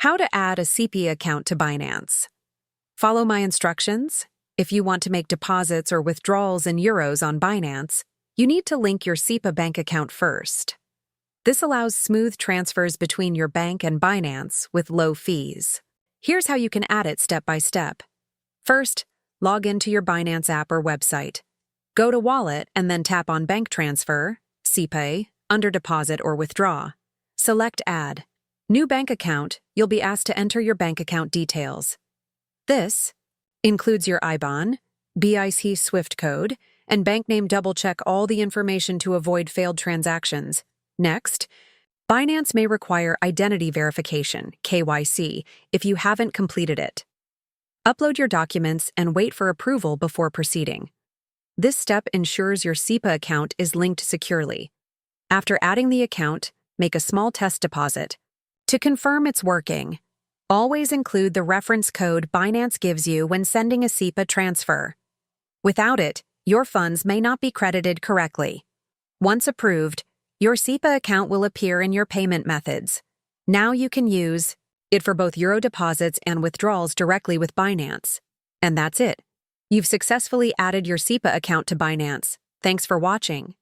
How to add a Sepa account to Binance. Follow my instructions. If you want to make deposits or withdrawals in euros on Binance, you need to link your Sepa bank account first. This allows smooth transfers between your bank and Binance with low fees. Here's how you can add it step by step. First, log into your Binance app or website. Go to Wallet and then tap on Bank Transfer, Sepa, under Deposit or Withdraw. Select Add. New bank account, you'll be asked to enter your bank account details. This includes your IBAN, BIC SWIFT code, and bank name. Double-check all the information to avoid failed transactions. Next, Binance may require identity verification, KYC, if you haven't completed it. Upload your documents and wait for approval before proceeding. This step ensures your Sepa account is linked securely. After adding the account, make a small test deposit. To confirm it's working, always include the reference code Binance gives you when sending a Sepa transfer. Without it, your funds may not be credited correctly. Once approved, your Sepa account will appear in your payment methods. Now you can use it for both euro deposits and withdrawals directly with Binance. And that's it. You've successfully added your Sepa account to Binance. Thanks for watching.